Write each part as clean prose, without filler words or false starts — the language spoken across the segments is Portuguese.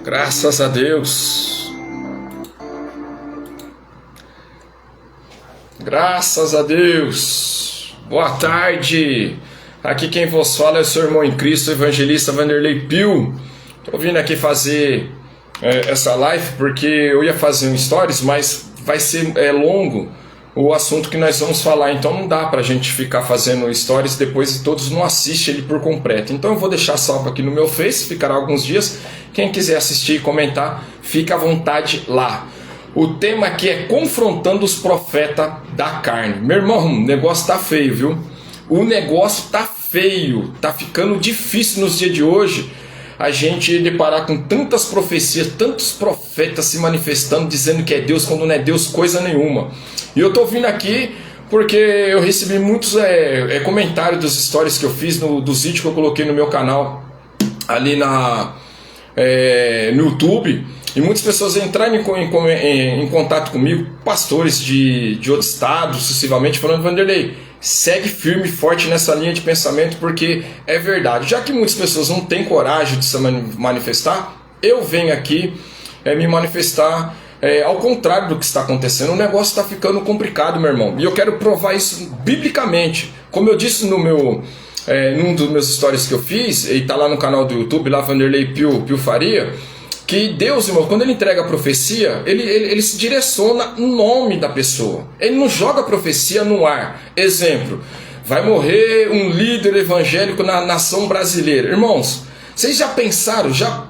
Graças a Deus. Graças a Deus. Boa tarde. Aqui quem vos fala é o seu irmão em Cristo, evangelista Vanderlei Pio. Tô vindo aqui fazer essa live porque eu ia fazer um stories, mas vai ser longo o assunto que nós vamos falar, então não dá pra gente ficar fazendo stories depois e todos não assistem ele por completo. Então eu vou deixar salvo aqui no meu Face, ficará alguns dias. Quem quiser assistir e comentar, fica à vontade lá. O tema aqui é confrontando os profetas da carne. Meu irmão, o negócio tá feio, viu? O negócio tá feio, tá ficando difícil nos dias de hoje a gente deparar com tantas profecias, tantos profetas se manifestando, dizendo que é Deus, quando não é Deus coisa nenhuma. E eu tô vindo aqui porque eu recebi muitos comentários dos stories que eu fiz, dos vídeos que eu coloquei no meu canal, ali no YouTube, e muitas pessoas entraram em contato comigo, pastores de outros estados, sucessivamente, falando: Vanderlei, segue firme e forte nessa linha de pensamento, porque é verdade. Já que muitas pessoas não têm coragem de se manifestar, eu venho aqui me manifestar ao contrário do que está acontecendo. O negócio está ficando complicado, meu irmão, e eu quero provar isso biblicamente. Como eu disse num dos meus stories que eu fiz, e está lá no canal do YouTube, lá Vanderlei Pio Faria, que Deus, irmão, quando ele entrega a profecia, ele se direciona no nome da pessoa. Ele não joga a profecia no ar. Exemplo, vai morrer um líder evangélico na nação brasileira. Irmãos, vocês já pensaram, já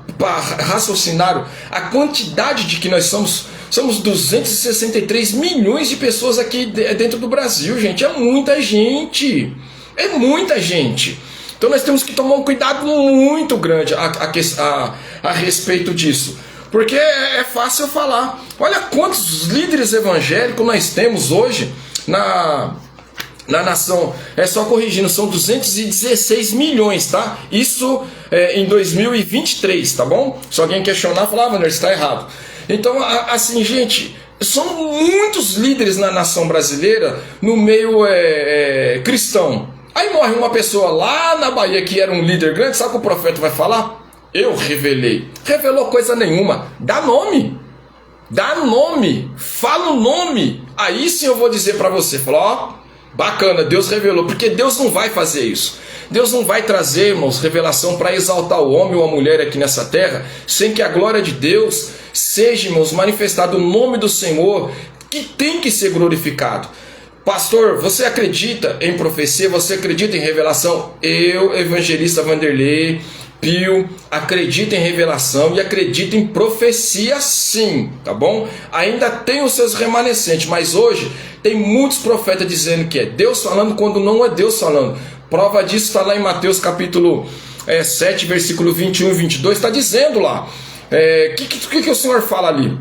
raciocinaram a quantidade de que nós somos? Somos 263 milhões de pessoas aqui dentro do Brasil, gente. É muita gente. É muita gente. Então nós temos que tomar um cuidado muito grande a respeito disso. Porque é fácil falar. Olha quantos líderes evangélicos nós temos hoje na nação. É só corrigindo, são 216 milhões, tá? Isso em 2023, tá bom? Se alguém questionar, falar: Vanderlei, está errado. Então, assim, gente, são muitos líderes na nação brasileira no meio cristão. Aí morre uma pessoa lá na Bahia que era um líder grande, sabe o que o profeta vai falar? Eu revelei. Revelou coisa nenhuma. Dá nome. Dá nome. Fala o nome. Aí sim eu vou dizer para você. Fala: ó, bacana, Deus revelou. Porque Deus não vai fazer isso. Deus não vai trazer, irmãos, revelação para exaltar o homem ou a mulher aqui nessa terra, sem que a glória de Deus seja, irmãos, manifestado o nome do Senhor, que tem que ser glorificado. Pastor, você acredita em profecia? Você acredita em revelação? Eu, evangelista Vanderlei Pio, acredito em revelação e acredito em profecia, sim, tá bom? Ainda tem os seus remanescentes, mas hoje tem muitos profetas dizendo que é Deus falando quando não é Deus falando. Prova disso está lá em Mateus capítulo 7, versículo 21 e 22, está dizendo lá. Que o Senhor fala ali?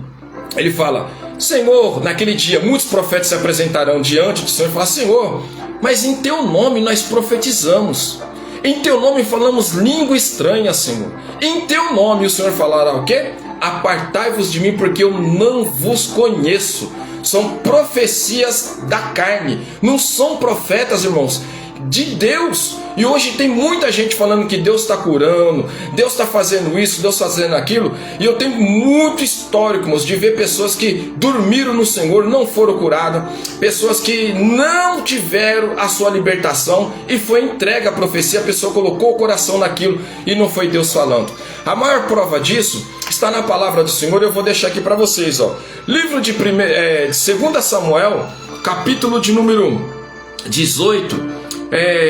Ele fala: Senhor, naquele dia muitos profetas se apresentarão diante do Senhor e falarão: Senhor, mas em teu nome nós profetizamos, em teu nome falamos língua estranha, Senhor. Em teu nome o Senhor falará o quê? Apartai-vos de mim, porque eu não vos conheço. São profecias da carne, não são profetas, irmãos, de Deus. E hoje tem muita gente falando que Deus está curando, Deus está fazendo isso, Deus fazendo aquilo. E eu tenho muito histórico, irmãos, de ver pessoas que dormiram no Senhor, não foram curadas, pessoas que não tiveram a sua libertação e foi entregue a profecia, a pessoa colocou o coração naquilo e não foi Deus falando. A maior prova disso está na palavra do Senhor. Eu vou deixar aqui para vocês, ó. Livro de 2 Samuel, capítulo de número 18.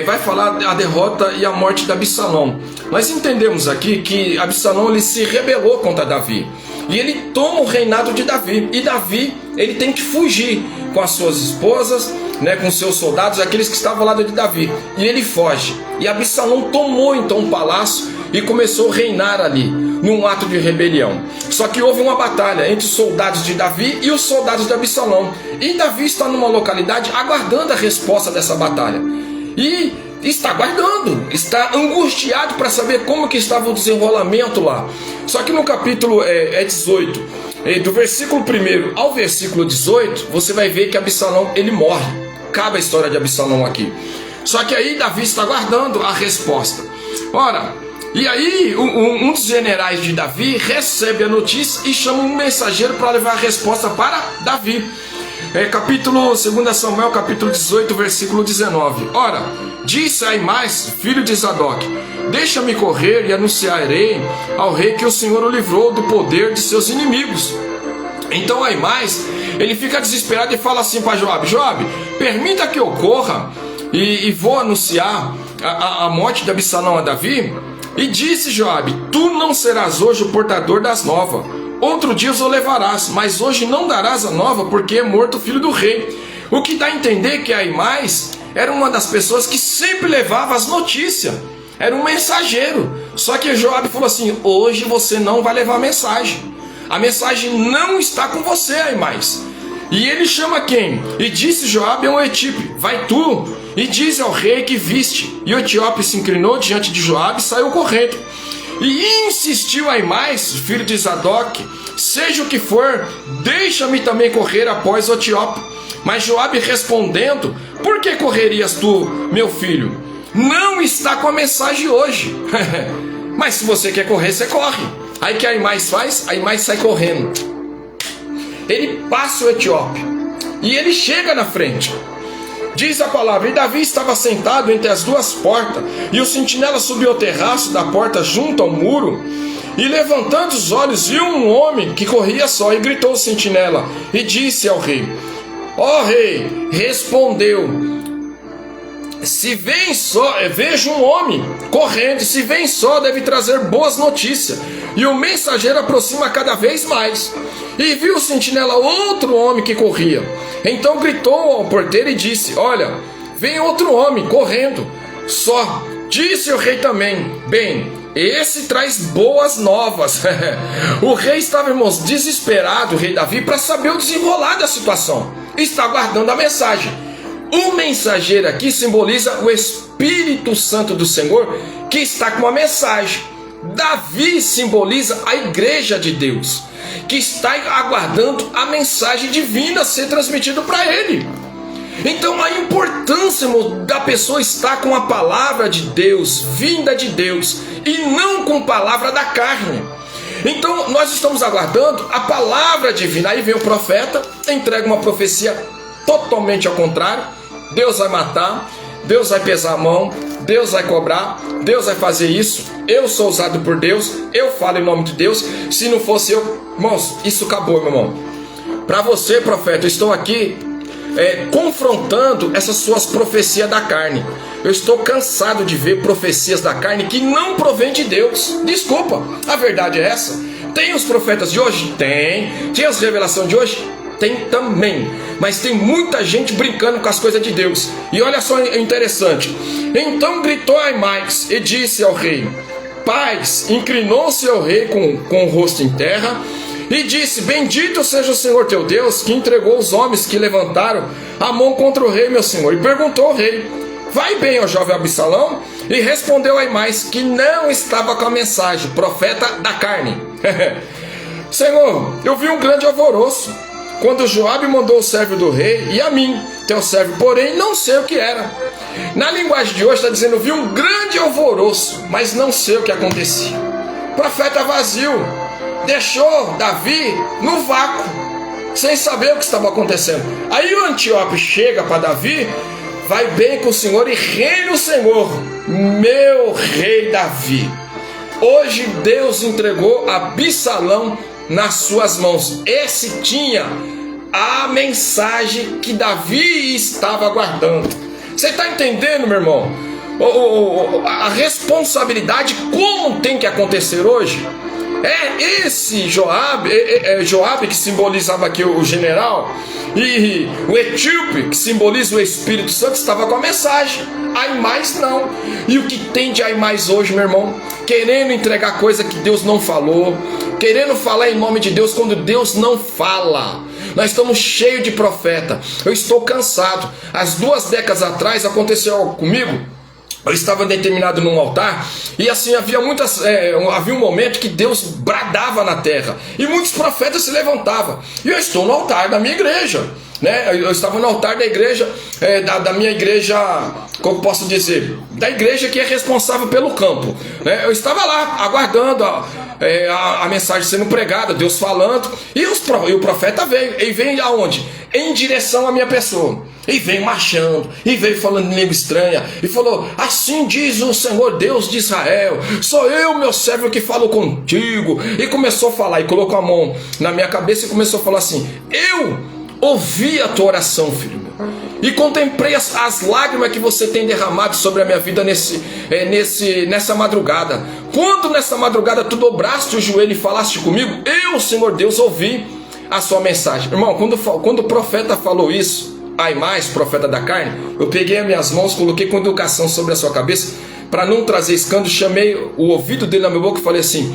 Vai falar a derrota e a morte de Absalão. Nós entendemos aqui que Absalão ele se rebelou contra Davi e ele toma o reinado de Davi. E Davi ele tem que fugir com as suas esposas, com seus soldados, aqueles que estavam ao lado de Davi. E ele foge. E Absalão tomou então um palácio e começou a reinar ali, num ato de rebelião. Só que houve uma batalha entre os soldados de Davi e os soldados de Absalão. E Davi está numa localidade aguardando a resposta dessa batalha. E está aguardando, está angustiado para saber como que estava o desenrolamento lá. Só que no capítulo 18, do versículo 1 ao versículo 18, você vai ver que Absalão ele morre. Acaba a história de Absalão aqui. Só que aí Davi está aguardando a resposta. Ora, E aí, um dos generais de Davi recebe a notícia e chama um mensageiro para levar a resposta para Davi. Capítulo 2 Samuel, capítulo 18, versículo 19. Ora, disse Aimás, filho de Zadok: deixa-me correr e anunciarei ao rei que o Senhor o livrou do poder de seus inimigos. Então Aimás, ele fica desesperado e fala assim para Joabe: Joabe, permita que eu corra e vou anunciar a morte de Absalão a Davi. E disse Joabe: tu não serás hoje o portador das novas, outro dia os o levarás, mas hoje não darás a nova, porque é morto o filho do rei. O que dá a entender que Aimás era uma das pessoas que sempre levava as notícias, era um mensageiro. Só que Joabe falou assim: hoje você não vai levar a mensagem não está com você, Aimás. E ele chama quem? E disse Joabe a um etíope: vai tu e diz ao rei que viste. E o etíope se inclinou diante de Joabe e saiu correndo. E insistiu Aimás, filho de Zadok: seja o que for, deixa-me também correr após o etíope. Mas Joabe respondendo: por que correrias tu, meu filho? Não está com a mensagem hoje. Mas se você quer correr, você corre. Aí que Aimás faz? Aimás sai correndo. Ele passa o etíope e ele chega na frente. Diz a palavra: e Davi estava sentado entre as duas portas, e o sentinela subiu ao terraço da porta junto ao muro, e levantando os olhos viu um homem que corria só, e gritou o sentinela, e disse ao rei: ó rei, respondeu: se vem só, vejo um homem correndo, se vem só deve trazer boas notícias. E o mensageiro aproxima cada vez mais, e viu o sentinela outro homem que corria. Então gritou ao porteiro e disse: olha, vem outro homem correndo só. Disse o rei também: bem, esse traz boas novas. O rei estava, irmãos, desesperado, o rei Davi, para saber o desenrolar da situação. Está aguardando a mensagem. O mensageiro aqui simboliza o Espírito Santo do Senhor, que está com uma mensagem. Davi simboliza a igreja de Deus, que está aguardando a mensagem divina ser transmitida para ele. Então a importância, irmão, da pessoa estar com a palavra de Deus, vinda de Deus, e não com a palavra da carne. Então nós estamos aguardando a palavra divina. Aí vem o profeta, entrega uma profecia totalmente ao contrário. Deus vai matar, Deus vai pesar a mão, Deus vai cobrar, Deus vai fazer isso. Eu sou usado por Deus, eu falo em nome de Deus. Se não fosse eu, irmãos, isso acabou, meu irmão. Para você, profeta, eu estou aqui confrontando essas suas profecias da carne. Eu estou cansado de ver profecias da carne que não provém de Deus. Desculpa, a verdade é essa. Tem os profetas de hoje? Tem as revelações de hoje? Tem também, mas tem muita gente brincando com as coisas de Deus. E olha só interessante. Então gritou Aimás e disse ao rei: paz. Inclinou-se ao rei com o rosto em terra e disse: bendito seja o Senhor teu Deus, que entregou os homens que levantaram a mão contra o rei, meu senhor. E perguntou ao rei: vai bem, ó jovem Absalão? E respondeu Aimás que não estava com a mensagem, profeta da carne. Senhor, eu vi um grande alvoroço quando Joabe mandou o servo do rei e a mim, teu servo, porém não sei o que era. Na linguagem de hoje está dizendo: vi um grande alvoroço, mas não sei o que acontecia. Profeta vazio, deixou Davi no vácuo, sem saber o que estava acontecendo. Aí o Antíope chega para Davi: vai bem com o Senhor e reine o Senhor, meu rei Davi. Hoje Deus entregou Absalão nas suas mãos. Esse tinha a mensagem que Davi estava aguardando. Você está entendendo, meu irmão? A responsabilidade, como tem que acontecer hoje? É esse Joabe, Joabe que simbolizava aqui o general, e o etíope que simboliza o Espírito Santo, estava com a mensagem. Aimás não. E o que tem de Aimás hoje, meu irmão? Querendo entregar coisa que Deus não falou, querendo falar em nome de Deus quando Deus não fala. Nós estamos cheios de profeta. Eu estou cansado. Há 2 décadas atrás aconteceu algo comigo. Eu estava determinado num altar e assim havia um momento que Deus bradava na terra e muitos profetas se levantavam. E eu estou no altar da minha igreja. né? Eu estava no altar da igreja, da minha igreja, como posso dizer, da igreja que é responsável pelo campo, né? Eu estava lá aguardando a mensagem sendo pregada, Deus falando, e o profeta veio. Ele veio aonde? Em direção à minha pessoa. E veio marchando, e veio falando em língua estranha, e falou: assim diz o Senhor Deus de Israel, sou eu, meu servo, que falo contigo. E começou a falar, e colocou a mão na minha cabeça e começou a falar assim: eu ouvi a tua oração, filho meu, e contemplei as lágrimas que você tem derramado sobre a minha vida nessa madrugada. Quando nessa madrugada tu dobraste o joelho e falaste comigo, eu, Senhor Deus, ouvi a sua mensagem. Irmão, quando o profeta falou isso, ai mais, profeta da carne, eu peguei as minhas mãos, coloquei com educação sobre a sua cabeça, para não trazer escândalo, chamei o ouvido dele na minha boca e falei assim: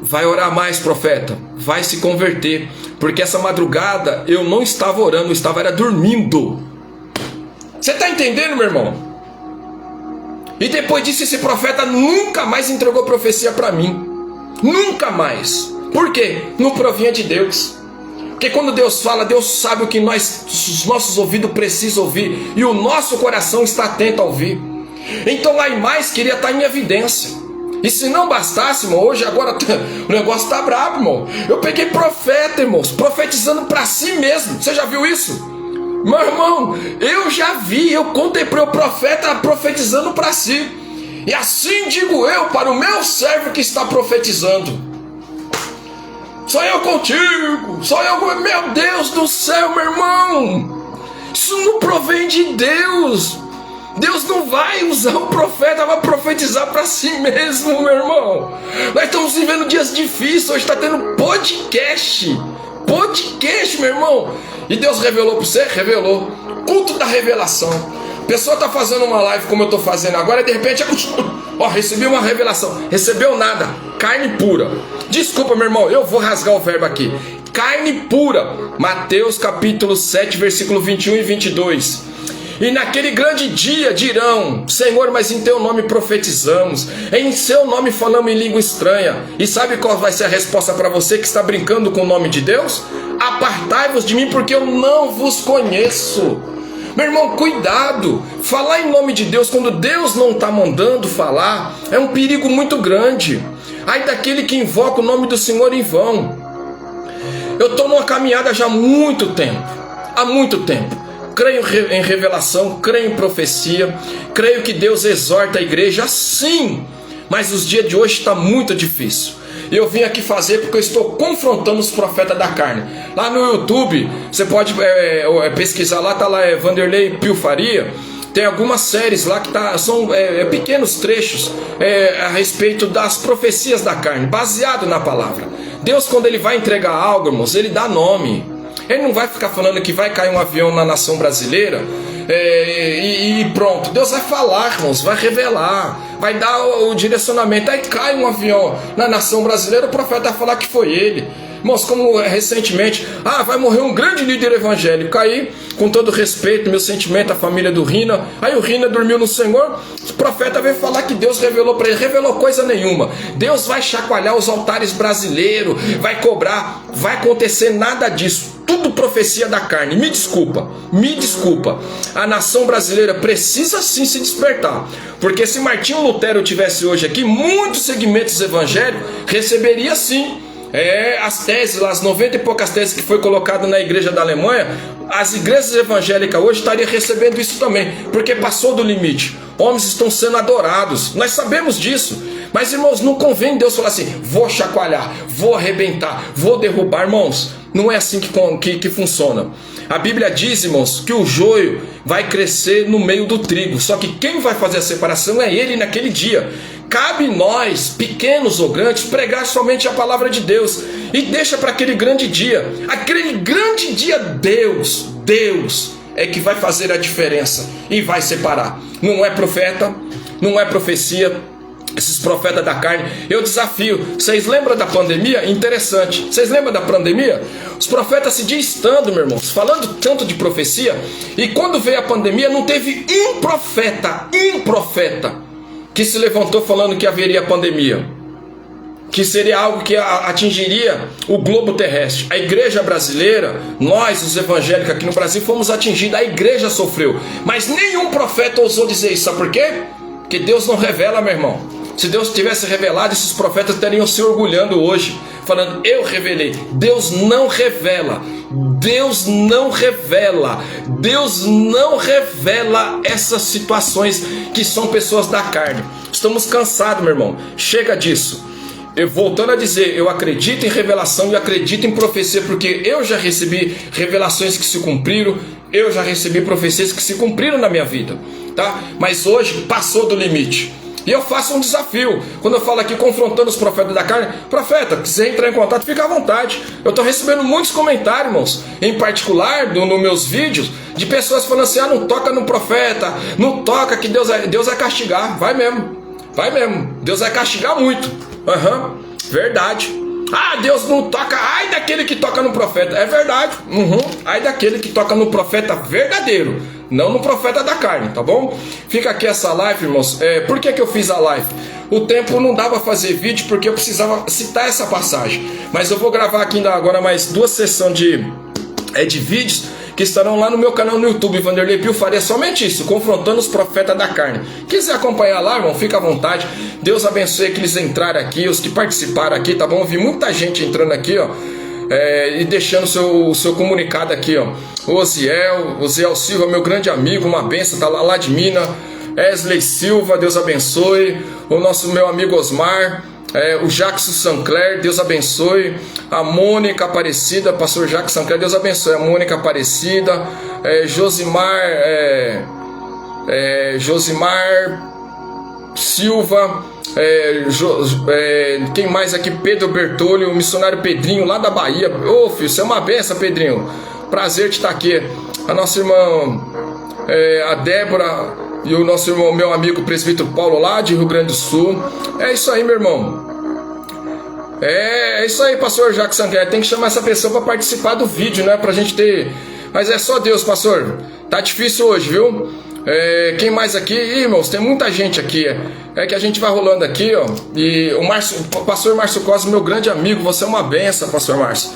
vai orar mais, profeta, vai se converter, porque essa madrugada eu não estava orando, eu estava dormindo. Você está entendendo, meu irmão? E depois disso, esse profeta nunca mais entregou profecia para mim, nunca mais. Por quê? Não provinha de Deus. Porque quando Deus fala, Deus sabe o que os nossos ouvidos precisam ouvir, e o nosso coração está atento a ouvir. Então lá em mais queria estar em evidência. E se não bastasse, irmão, hoje agora o negócio está brabo, irmão. Eu peguei profeta, irmãos, profetizando para si mesmo. Você já viu isso? Meu irmão, eu já vi, eu contemplei o profeta profetizando para si. E assim digo eu para o meu servo que está profetizando: sou eu contigo, sou eu, meu Deus do céu, meu irmão. Isso não provém de Deus. Deus não vai usar o profeta para profetizar para si mesmo, meu irmão. Nós estamos vivendo dias difíceis, hoje está tendo podcast, meu irmão. E Deus revelou para você? Revelou. Culto da revelação. A pessoa está fazendo uma live como eu estou fazendo agora, e de repente, recebi uma revelação. Recebeu nada, carne pura. Desculpa, meu irmão, eu vou rasgar o verbo aqui. Carne pura. Mateus capítulo 7, versículo 21 e 22. E naquele grande dia dirão: Senhor, mas em teu nome profetizamos, em seu nome falamos em língua estranha. E sabe qual vai ser a resposta para você que está brincando com o nome de Deus? Apartai-vos de mim, porque eu não vos conheço. Meu irmão, cuidado. Falar em nome de Deus quando Deus não está mandando falar é um perigo muito grande. Ai daquele que invoca o nome do Senhor em vão. Eu estou numa caminhada já há muito tempo. Creio em revelação, creio em profecia, creio que Deus exorta a igreja, sim, mas os dias de hoje está muito difícil. E eu vim aqui fazer porque eu estou confrontando os profetas da carne. Lá no YouTube, você pode pesquisar lá, está lá Vanderlei Pio Faria. Tem algumas séries lá que são pequenos trechos a respeito das profecias da carne, baseado na palavra. Deus, quando ele vai entregar algo, irmãos, ele dá nome. Ele não vai ficar falando que vai cair um avião na nação brasileira e pronto. Deus vai falar, irmãos, vai revelar, vai dar o direcionamento. Aí cai um avião na nação brasileira, o profeta vai falar que foi ele. Irmãos, como recentemente, vai morrer um grande líder evangélico. Aí, com todo respeito, meu sentimento à família do Rina, aí o Rina dormiu no Senhor, o profeta veio falar que Deus revelou para ele. Revelou coisa nenhuma. Deus vai chacoalhar os altares brasileiros, vai cobrar, vai acontecer nada disso. Tudo profecia da carne. Me desculpa. A nação brasileira precisa sim se despertar, porque se Martinho Lutero tivesse hoje aqui, muitos segmentos evangélicos receberia sim as teses, as 90 e poucas teses que foi colocado na igreja da Alemanha. As igrejas evangélicas hoje estariam recebendo isso também, porque passou do limite. Homens estão sendo adorados, nós sabemos disso. Mas, irmãos, não convém Deus falar assim: vou chacoalhar, vou arrebentar, vou derrubar. Irmãos, não é assim que funciona. A Bíblia diz, irmãos, que o joio vai crescer no meio do trigo. Só que quem vai fazer a separação é ele naquele dia. Cabe nós, pequenos ou grandes, pregar somente a palavra de Deus. E deixa para aquele grande dia. Aquele grande dia, Deus é que vai fazer a diferença e vai separar. Não é profeta, não é profecia. Esses profetas da carne, eu desafio. Vocês lembram da pandemia? Interessante. Vocês lembram da pandemia? Os profetas se distando, meu irmão, falando tanto de profecia. E quando veio a pandemia, não teve um profeta que se levantou falando que haveria pandemia. que seria algo que atingiria o globo terrestre. A igreja brasileira, nós, os evangélicos aqui no Brasil, fomos atingidos, a igreja sofreu. Mas nenhum profeta ousou dizer isso. Sabe por quê? Porque Deus não revela, meu irmão. Se Deus tivesse revelado, esses profetas teriam se orgulhando hoje, falando, eu revelei. Deus não revela. Deus não revela. Deus não revela essas situações que são pessoas da carne. Estamos cansados, meu irmão. Chega disso. Eu voltando a dizer, eu acredito em revelação e acredito em profecia, porque eu já recebi revelações que se cumpriram, eu já recebi profecias que se cumpriram na minha vida, tá? Mas hoje passou do limite. E eu faço um desafio. Quando eu falo aqui confrontando os profetas da carne, profeta, quiser entrar em contato, fica à vontade. Eu estou recebendo muitos comentários, irmãos, em particular nos meus vídeos, de pessoas falando assim, não toca no profeta, não toca que Deus vai castigar. Vai mesmo. Deus vai castigar muito. Verdade. Deus não toca. Ai daquele que toca no profeta. É verdade. Ai daquele que toca no profeta verdadeiro, não no profeta da carne, tá bom? Fica aqui essa live, irmãos. Por que eu fiz a live? O tempo não dava pra fazer vídeo porque eu precisava citar essa passagem. Mas eu vou gravar aqui ainda agora mais 2 sessões de vídeos que estarão lá no meu canal no YouTube, Vanderlei Pio Faria, somente isso, confrontando os profetas da carne. Quiser acompanhar lá, irmão, fica à vontade. Deus abençoe aqueles que entraram aqui, os que participaram aqui, tá bom? Eu vi muita gente entrando aqui, ó, e deixando o seu comunicado aqui, ó. O Osiel Silva, meu grande amigo, uma benção, tá lá de Minas. Wesley Silva, Deus abençoe. Meu amigo Osmar. O Jackson Sancler, Deus abençoe. A Mônica Aparecida, pastor Jackson Sancler, Deus abençoe. A Mônica Aparecida, Josimar Silva, quem mais aqui? Pedro Bertolli, o missionário Pedrinho lá da Bahia. Filho, você é uma benção, Pedrinho. Prazer de estar aqui. A nossa irmã a Débora e o nosso irmão, meu amigo presbítero Paulo lá de Rio Grande do Sul. É isso aí, meu irmão. É isso aí, pastor Jacques Sanguer. Tem que chamar essa pessoa para participar do vídeo, né? Pra gente ter. Mas é só Deus, pastor. Tá difícil hoje, viu? Quem mais aqui? Irmãos, tem muita gente aqui. É que a gente vai rolando aqui, ó. E o pastor Márcio Costa, meu grande amigo. Você é uma benção, pastor Márcio.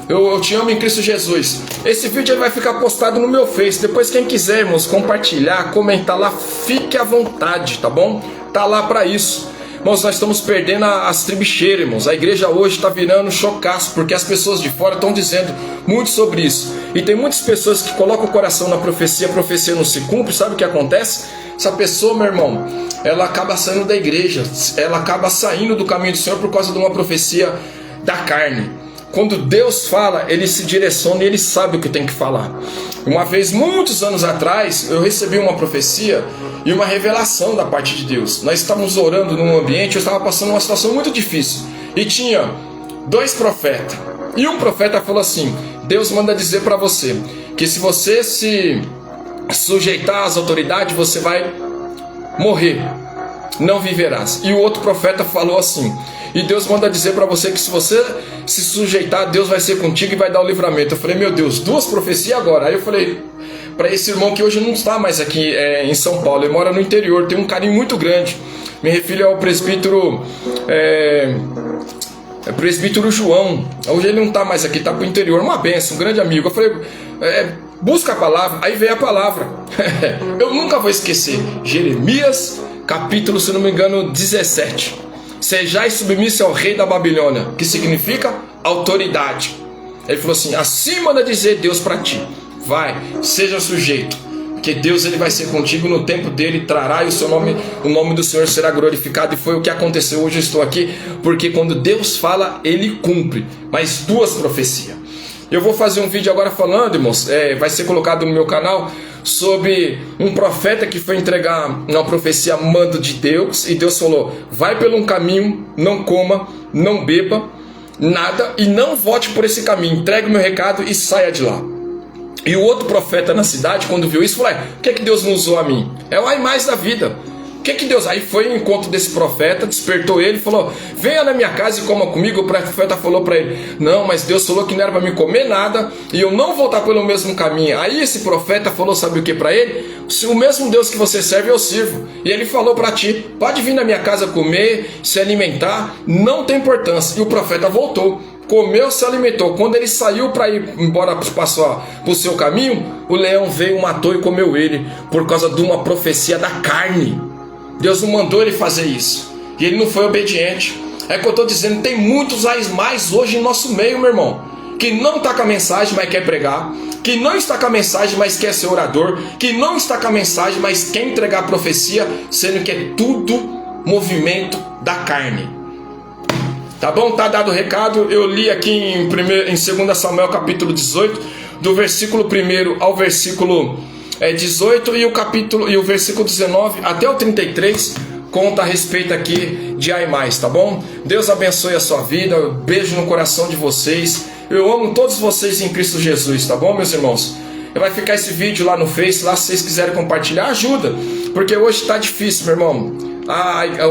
Eu te amo em Cristo Jesus. Esse vídeo vai ficar postado no meu Face. Depois quem quiser, irmãos, compartilhar, comentar lá, fique à vontade, tá bom? Tá lá para isso. Irmãos, nós estamos perdendo as trincheiras, irmãos. A igreja hoje está virando chocaço, porque as pessoas de fora estão dizendo muito sobre isso. E tem muitas pessoas que colocam o coração na profecia, a profecia não se cumpre. Sabe o que acontece? Essa pessoa, meu irmão, ela acaba saindo da igreja. Ela acaba saindo do caminho do Senhor por causa de uma profecia da carne. Quando Deus fala, Ele se direciona e Ele sabe o que tem que falar. Uma vez, muitos anos atrás, eu recebi uma profecia e uma revelação da parte de Deus. Nós estávamos orando num ambiente, eu estava passando uma situação muito difícil. E tinha 2 profetas. E um profeta falou assim, Deus manda dizer para você, que se você se sujeitar às autoridades, você vai morrer, não viverás. E o outro profeta falou assim, e Deus manda dizer para você que se você se sujeitar, Deus vai ser contigo e vai dar o livramento. Eu falei, meu Deus, 2 profecias agora. Aí eu falei para esse irmão que hoje não está mais aqui em São Paulo, ele mora no interior, tem um carinho muito grande. Me refiro ao presbítero presbítero João. Hoje ele não está mais aqui, está para o interior, uma benção, um grande amigo. Eu falei, busca a palavra. Aí veio a palavra. Eu nunca vou esquecer. Jeremias, capítulo, se não me engano, 17. Sejais submisso ao rei da Babilônia, que significa autoridade. Ele falou assim, assim manda dizer Deus para ti, vai, seja sujeito, porque Deus ele vai ser contigo no tempo dele, trará e o nome do Senhor será glorificado. E foi o que aconteceu. Hoje eu estou aqui, porque quando Deus fala, Ele cumpre. Mais 2 profecias. Eu vou fazer um vídeo agora falando, irmãos, vai ser colocado no meu canal, sobre um profeta que foi entregar uma profecia a mando de Deus, e Deus falou, vai pelo um caminho, não coma, não beba nada e não volte por esse caminho, entregue o meu recado e saia de lá. E o outro profeta na cidade, quando viu isso, falou, o que é que Deus não usou a mim? É o ai mais da vida. que Deus... Aí foi o encontro desse profeta, despertou ele, falou, venha na minha casa e coma comigo. O profeta falou para ele, não, mas Deus falou que não era para me comer nada e eu não voltar pelo mesmo caminho. Aí esse profeta falou, sabe o que para ele? O mesmo Deus que você serve, eu sirvo. E ele falou para ti, pode vir na minha casa comer, se alimentar, não tem importância. E o profeta voltou, comeu, se alimentou. Quando ele saiu para ir embora, passou para o seu caminho, o leão veio, matou e comeu ele, por causa de uma profecia da carne. Deus não mandou ele fazer isso, e ele não foi obediente. É que eu estou dizendo, tem muitos mais hoje em nosso meio, meu irmão, que não está com a mensagem, mas quer pregar, que não está com a mensagem, mas quer ser orador, que não está com a mensagem, mas quer entregar a profecia, sendo que é tudo movimento da carne. Tá bom? Tá dado o recado. Eu li aqui em 2 Samuel capítulo 18, do versículo 1 ao versículo 18, e o versículo 19 até o 33 conta a respeito aqui de Aimais, tá bom? Deus abençoe a sua vida, beijo no coração de vocês. Eu amo todos vocês em Cristo Jesus, tá bom, meus irmãos? Vai ficar esse vídeo lá no Face, lá se vocês quiserem compartilhar, ajuda, porque hoje tá difícil, meu irmão.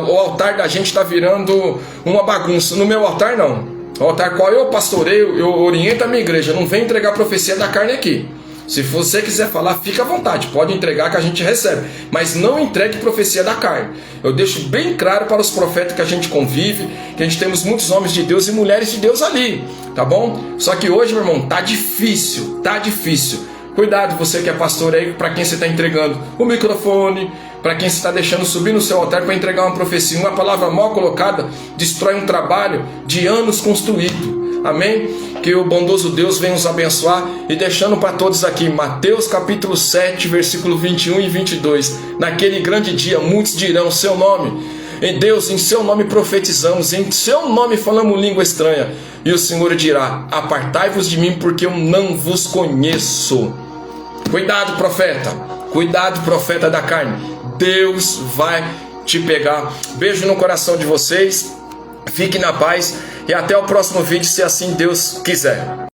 O altar da gente tá virando uma bagunça. No meu altar não. O altar qual eu pastoreio, eu oriento a minha igreja, não vem entregar a profecia da carne aqui. Se você quiser falar, fica à vontade, pode entregar que a gente recebe, mas não entregue profecia da carne. Eu deixo bem claro para os profetas que a gente convive, que a gente temos muitos homens de Deus e mulheres de Deus ali, tá bom? Só que hoje, meu irmão, tá difícil, tá difícil. Cuidado, você que é pastor aí, para quem você está entregando o microfone, para quem você está deixando subir no seu altar para entregar uma profecia. Uma palavra mal colocada destrói um trabalho de anos construído. Amém? Que o bondoso Deus venha nos abençoar. E deixando para todos aqui, Mateus capítulo 7, versículo 21 e 22. Naquele grande dia, muitos dirão seu nome. Em Deus, em seu nome profetizamos, em seu nome falamos língua estranha. E o Senhor dirá, apartai-vos de mim, porque eu não vos conheço. Cuidado, profeta. Cuidado, profeta da carne. Deus vai te pegar. Beijo no coração de vocês. Fique na paz. E até o próximo vídeo, se assim Deus quiser.